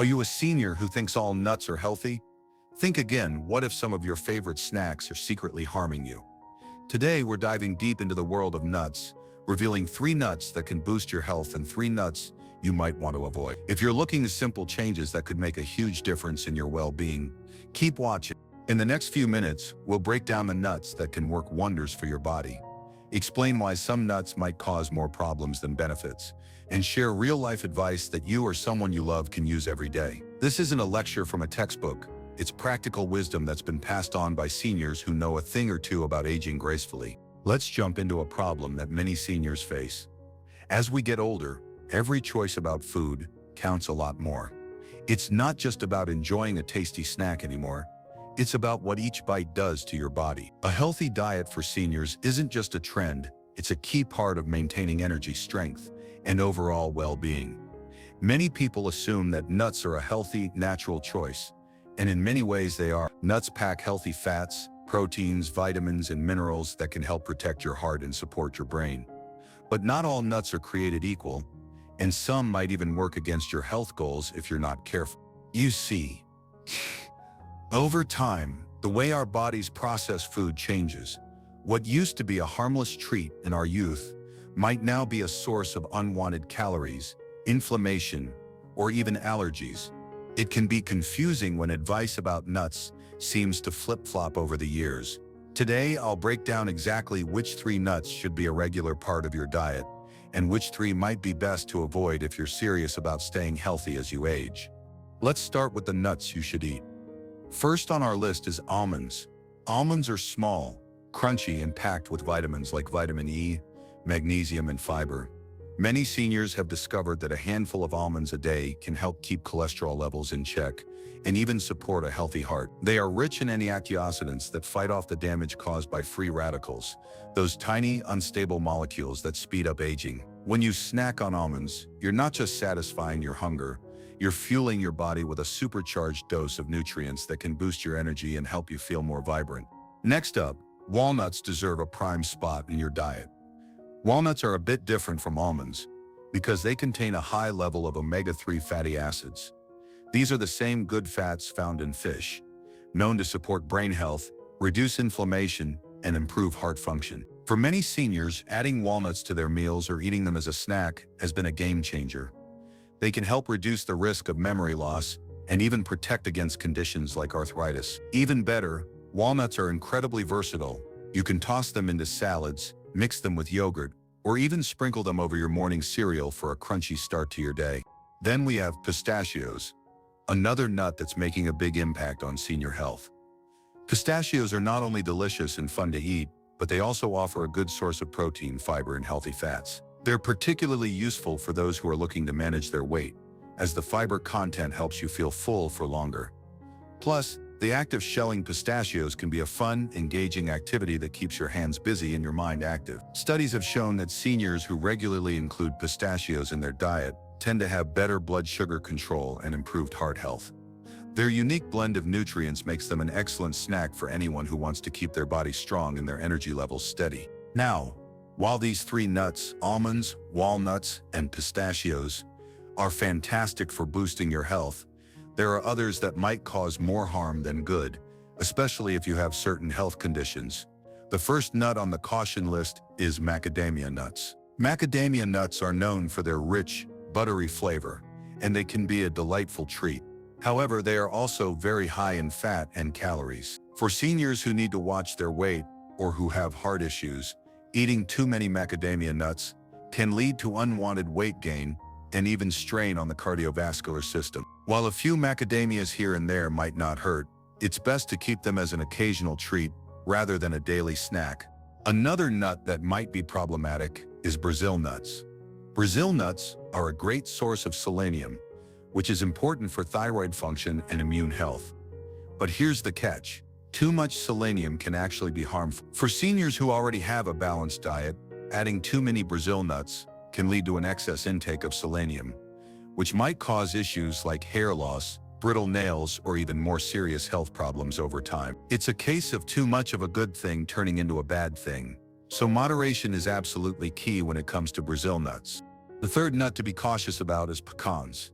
Are you a senior who thinks all nuts are healthy? Think again, what if some of your favorite snacks are secretly harming you? Today, we're diving deep into the world of nuts, revealing 3 nuts that can boost your health and 3 nuts you might want to avoid. If you're looking at simple changes that could make a huge difference in your well-being, keep watching. In the next few minutes, we'll break down the nuts that can work wonders for your body, explain why some nuts might cause more problems than benefits, and share real-life advice that you or someone you love can use every day. This isn't a lecture from a textbook. It's practical wisdom that's been passed on by seniors who know a thing or two about aging gracefully. Let's jump into a problem that many seniors face. As we get older, every choice about food counts a lot more. It's not just about enjoying a tasty snack anymore. It's about what each bite does to your body. A healthy diet for seniors isn't just a trend, it's a key part of maintaining energy, strength, and overall well-being. Many people assume that nuts are a healthy, natural choice, and in many ways they are. Nuts pack healthy fats, proteins, vitamins, and minerals that can help protect your heart and support your brain. But not all nuts are created equal, and some might even work against your health goals if you're not careful. You see, over time, the way our bodies process food changes. What used to be a harmless treat in our youth might now be a source of unwanted calories, inflammation, or even allergies. It can be confusing when advice about nuts seems to flip-flop over the years. Today, I'll break down exactly which 3 nuts should be a regular part of your diet, and which 3 might be best to avoid if you're serious about staying healthy as you age. Let's start with the nuts you should eat. First on our list is almonds. Almonds are small, crunchy, and packed with vitamins like vitamin E, magnesium, and fiber. Many seniors have discovered that a handful of almonds a day can help keep cholesterol levels in check and even support a healthy heart. They are rich in antioxidants that fight off the damage caused by free radicals, those tiny, unstable molecules that speed up aging. When you snack on almonds, you're not just satisfying your hunger, you're fueling your body with a supercharged dose of nutrients that can boost your energy and help you feel more vibrant. Next up, walnuts deserve a prime spot in your diet. Walnuts are a bit different from almonds because they contain a high level of omega-3 fatty acids. These are the same good fats found in fish, known to support brain health, reduce inflammation, and improve heart function. For many seniors, adding walnuts to their meals or eating them as a snack has been a game changer. They can help reduce the risk of memory loss and even protect against conditions like arthritis. Even better, walnuts are incredibly versatile. You can toss them into salads, mix them with yogurt, or even sprinkle them over your morning cereal for a crunchy start to your day. Then we have pistachios, another nut that's making a big impact on senior health. Pistachios are not only delicious and fun to eat, but they also offer a good source of protein, fiber, and healthy fats. They're particularly useful for those who are looking to manage their weight, as the fiber content helps you feel full for longer. Plus, the act of shelling pistachios can be a fun, engaging activity that keeps your hands busy and your mind active. Studies have shown that seniors who regularly include pistachios in their diet tend to have better blood sugar control and improved heart health. Their unique blend of nutrients makes them an excellent snack for anyone who wants to keep their body strong and their energy levels steady. Now, while these 3 nuts, almonds, walnuts, and pistachios, are fantastic for boosting your health, there are others that might cause more harm than good, especially if you have certain health conditions. The first nut on the caution list is macadamia nuts. Macadamia nuts are known for their rich, buttery flavor, and they can be a delightful treat. However, they are also very high in fat and calories. For seniors who need to watch their weight or who have heart issues, eating too many macadamia nuts can lead to unwanted weight gain and even strain on the cardiovascular system. While a few macadamias here and there might not hurt, it's best to keep them as an occasional treat rather than a daily snack. Another nut that might be problematic is Brazil nuts. Brazil nuts are a great source of selenium, which is important for thyroid function and immune health. But here's the catch. Too much selenium can actually be harmful. For seniors who already have a balanced diet, adding too many Brazil nuts can lead to an excess intake of selenium, which might cause issues like hair loss, brittle nails, or even more serious health problems over time. It's a case of too much of a good thing turning into a bad thing. So moderation is absolutely key when it comes to Brazil nuts. The third nut to be cautious about is pecans.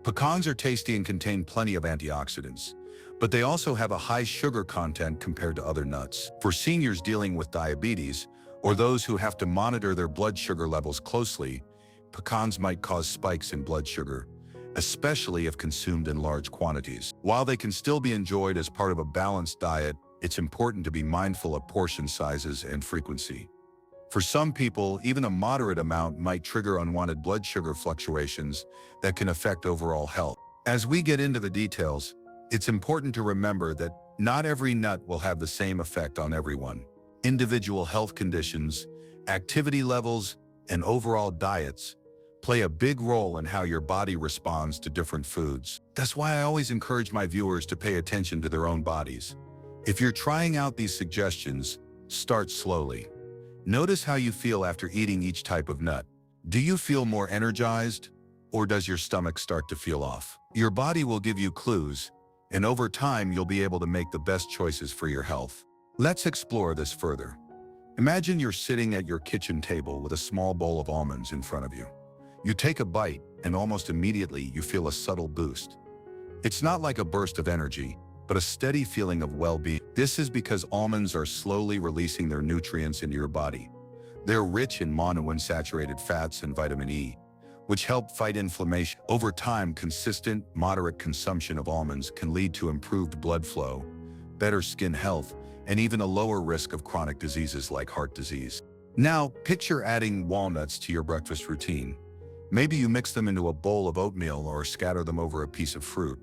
Pecans are tasty and contain plenty of antioxidants, but they also have a high sugar content compared to other nuts. For seniors dealing with diabetes, or those who have to monitor their blood sugar levels closely, pecans might cause spikes in blood sugar, especially if consumed in large quantities. While they can still be enjoyed as part of a balanced diet, it's important to be mindful of portion sizes and frequency. For some people, even a moderate amount might trigger unwanted blood sugar fluctuations that can affect overall health. As we get into the details, it's important to remember that not every nut will have the same effect on everyone. Individual health conditions, activity levels, and overall diets play a big role in how your body responds to different foods. That's why I always encourage my viewers to pay attention to their own bodies. If you're trying out these suggestions, start slowly. Notice how you feel after eating each type of nut. Do you feel more energized, or does your stomach start to feel off? Your body will give you clues, and over time you'll be able to make the best choices for your health. Let's explore this further. Imagine you're sitting at your kitchen table with a small bowl of almonds in front of you. You take a bite, and almost immediately you feel a subtle boost. It's not like a burst of energy, but a steady feeling of well-being. This is because almonds are slowly releasing their nutrients into your body. They're rich in monounsaturated fats and vitamin E, which help fight inflammation. Over time, consistent, moderate consumption of almonds can lead to improved blood flow, better skin health, and even a lower risk of chronic diseases like heart disease. Now, picture adding walnuts to your breakfast routine. Maybe you mix them into a bowl of oatmeal or scatter them over a piece of fruit.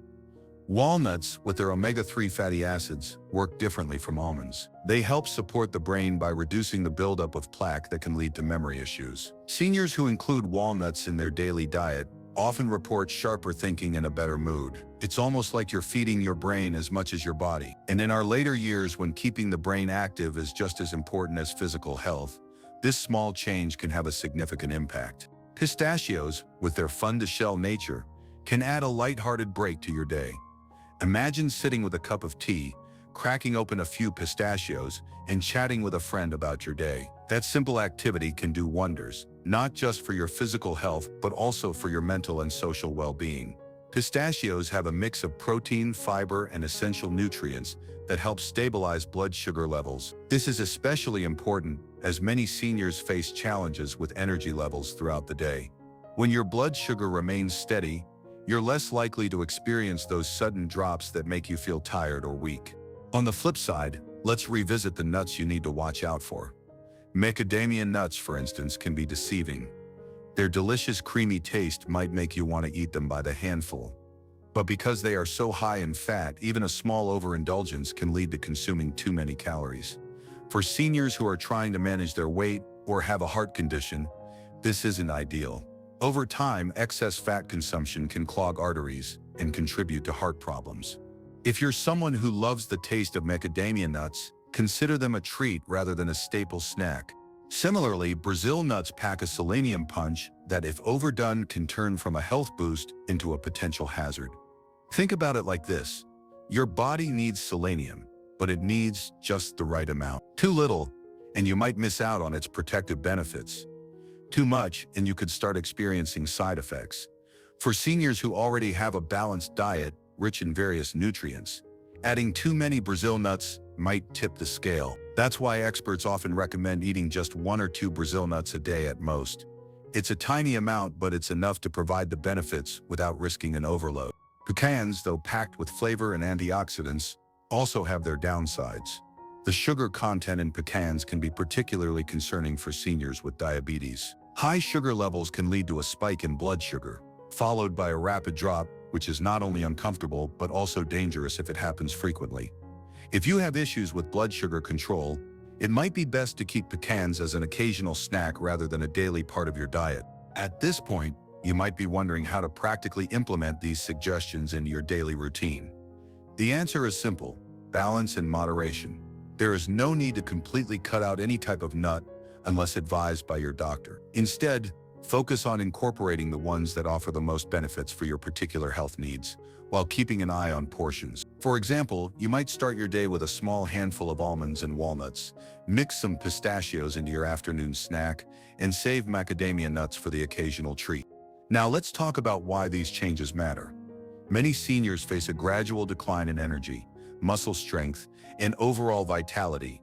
Walnuts, with their omega-3 fatty acids, work differently from almonds. They help support the brain by reducing the buildup of plaque that can lead to memory issues. Seniors who include walnuts in their daily diet often report sharper thinking and a better mood. It's almost like you're feeding your brain as much as your body. And in our later years, when keeping the brain active is just as important as physical health, this small change can have a significant impact. Pistachios, with their fun-to-shell nature, can add a lighthearted break to your day. Imagine sitting with a cup of tea, cracking open a few pistachios, and chatting with a friend about your day. That simple activity can do wonders, not just for your physical health, but also for your mental and social well-being. Pistachios have a mix of protein, fiber, and essential nutrients that help stabilize blood sugar levels. This is especially important as many seniors face challenges with energy levels throughout the day. When your blood sugar remains steady, you're less likely to experience those sudden drops that make you feel tired or weak. On the flip side, let's revisit the nuts you need to watch out for. Macadamia nuts, for instance, can be deceiving. Their delicious creamy taste might make you want to eat them by the handful. But because they are so high in fat, even a small overindulgence can lead to consuming too many calories. For seniors who are trying to manage their weight or have a heart condition, this isn't ideal. Over time, excess fat consumption can clog arteries and contribute to heart problems. If you're someone who loves the taste of macadamia nuts, consider them a treat rather than a staple snack. Similarly, Brazil nuts pack a selenium punch that, if overdone, can turn from a health boost into a potential hazard. Think about it like this. Your body needs selenium, but it needs just the right amount. Too little, and you might miss out on its protective benefits. Too much, and you could start experiencing side effects. For seniors who already have a balanced diet, rich in various nutrients, adding too many Brazil nuts might tip the scale. That's why experts often recommend eating just 1 or 2 Brazil nuts a day at most. It's a tiny amount, but it's enough to provide the benefits without risking an overload. Pecans, though packed with flavor and antioxidants, also have their downsides. The sugar content in pecans can be particularly concerning for seniors with diabetes. High sugar levels can lead to a spike in blood sugar, followed by a rapid drop, which is not only uncomfortable but also dangerous if it happens frequently. If you have issues with blood sugar control, it might be best to keep pecans as an occasional snack rather than a daily part of your diet. At this point, you might be wondering how to practically implement these suggestions into your daily routine. The answer is simple: balance and moderation. There is no need to completely cut out any type of nut unless advised by your doctor. Instead, focus on incorporating the ones that offer the most benefits for your particular health needs, while keeping an eye on portions. For example, you might start your day with a small handful of almonds and walnuts, mix some pistachios into your afternoon snack, and save macadamia nuts for the occasional treat. Now let's talk about why these changes matter. Many seniors face a gradual decline in energy, muscle strength, and overall vitality.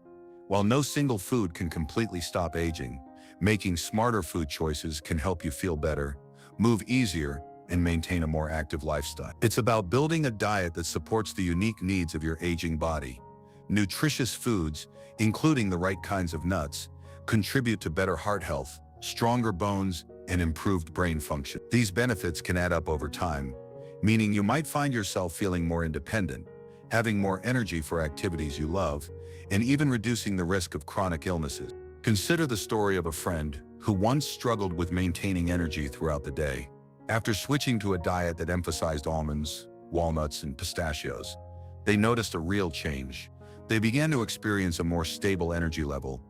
While no single food can completely stop aging, making smarter food choices can help you feel better, move easier, and maintain a more active lifestyle. It's about building a diet that supports the unique needs of your aging body. Nutritious foods, including the right kinds of nuts, contribute to better heart health, stronger bones, and improved brain function. These benefits can add up over time, meaning you might find yourself feeling more independent, having more energy for activities you love, and even reducing the risk of chronic illnesses. Consider the story of a friend who once struggled with maintaining energy throughout the day. After switching to a diet that emphasized almonds, walnuts, and pistachios, they noticed a real change. They began to experience a more stable energy level,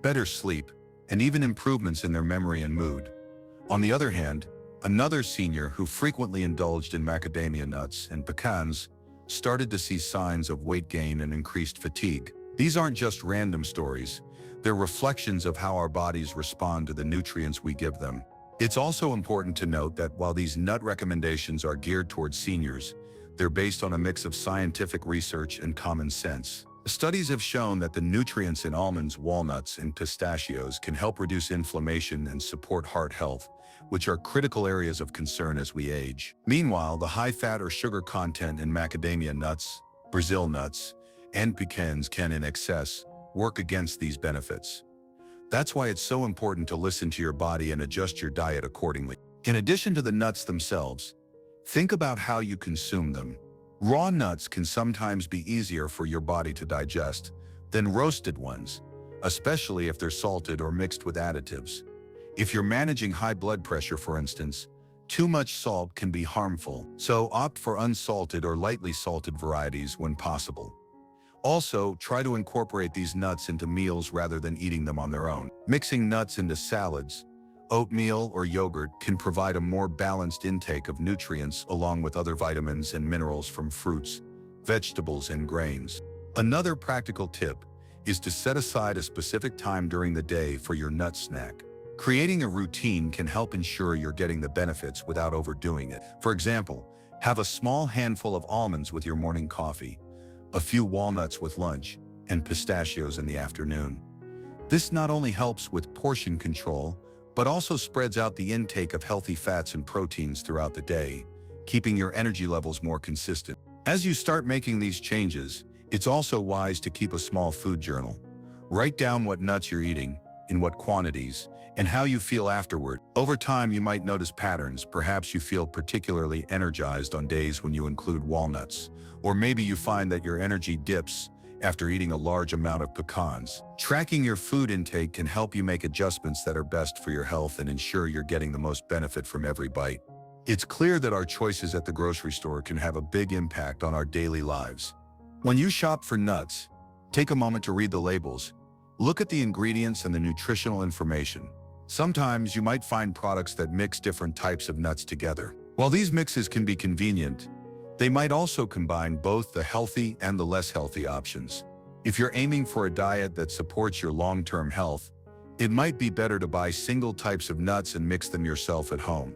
better sleep, and even improvements in their memory and mood. On the other hand, another senior who frequently indulged in macadamia nuts and pecans started to see signs of weight gain and increased fatigue. These aren't just random stories. They're reflections of how our bodies respond to the nutrients we give them. It's also important to note that while these nut recommendations are geared towards seniors, they're based on a mix of scientific research and common sense. Studies have shown that the nutrients in almonds, walnuts, and pistachios can help reduce inflammation and support heart health, which are critical areas of concern as we age. Meanwhile, the high fat or sugar content in macadamia nuts, Brazil nuts, and pecans can, in excess, work against these benefits. That's why it's so important to listen to your body and adjust your diet accordingly. In addition to the nuts themselves, think about how you consume them. Raw nuts can sometimes be easier for your body to digest than roasted ones, especially if they're salted or mixed with additives. If you're managing high blood pressure, for instance, too much salt can be harmful, so opt for unsalted or lightly salted varieties when possible. Also, try to incorporate these nuts into meals rather than eating them on their own. Mixing nuts into salads, oatmeal, or yogurt can provide a more balanced intake of nutrients along with other vitamins and minerals from fruits, vegetables, and grains. Another practical tip is to set aside a specific time during the day for your nut snack. Creating a routine can help ensure you're getting the benefits without overdoing it. For example, have a small handful of almonds with your morning coffee, a few walnuts with lunch, and pistachios in the afternoon. This not only helps with portion control, but also spreads out the intake of healthy fats and proteins throughout the day, keeping your energy levels more consistent. As you start making these changes, it's also wise to keep a small food journal. Write down what nuts you're eating, in what quantities, and how you feel afterward. Over time, you might notice patterns. Perhaps you feel particularly energized on days when you include walnuts, or maybe you find that your energy dips after eating a large amount of pecans. Tracking your food intake can help you make adjustments that are best for your health and ensure you're getting the most benefit from every bite. It's clear that our choices at the grocery store can have a big impact on our daily lives. When you shop for nuts, take a moment to read the labels. Look at the ingredients and the nutritional information. Sometimes you might find products that mix different types of nuts together. While these mixes can be convenient, they might also combine both the healthy and the less healthy options. If you're aiming for a diet that supports your long-term health, it might be better to buy single types of nuts and mix them yourself at home.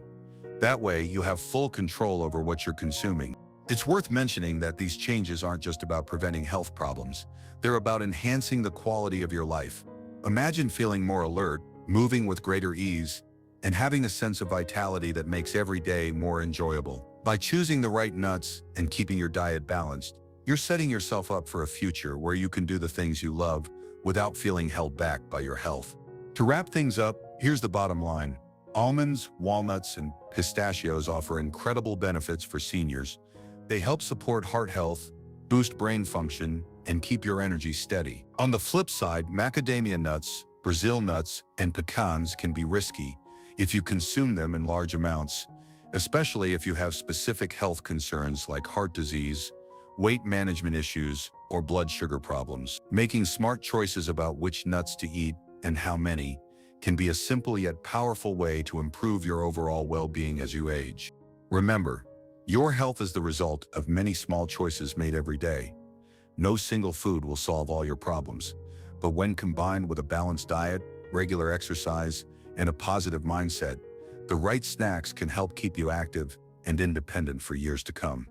That way, you have full control over what you're consuming. It's worth mentioning that these changes aren't just about preventing health problems. They're about enhancing the quality of your life. Imagine feeling more alert, moving with greater ease, and having a sense of vitality that makes every day more enjoyable. By choosing the right nuts and keeping your diet balanced, you're setting yourself up for a future where you can do the things you love without feeling held back by your health. To wrap things up, here's the bottom line. Almonds, walnuts, and pistachios offer incredible benefits for seniors. They help support heart health, boost brain function, and keep your energy steady. On the flip side, macadamia nuts, Brazil nuts, and pecans can be risky if you consume them in large amounts, especially if you have specific health concerns like heart disease, weight management issues, or blood sugar problems. Making smart choices about which nuts to eat and how many can be a simple yet powerful way to improve your overall well-being as you age. Remember, your health is the result of many small choices made every day. No single food will solve all your problems, but when combined with a balanced diet, regular exercise, and a positive mindset, The right snacks can help keep you active and independent for years to come.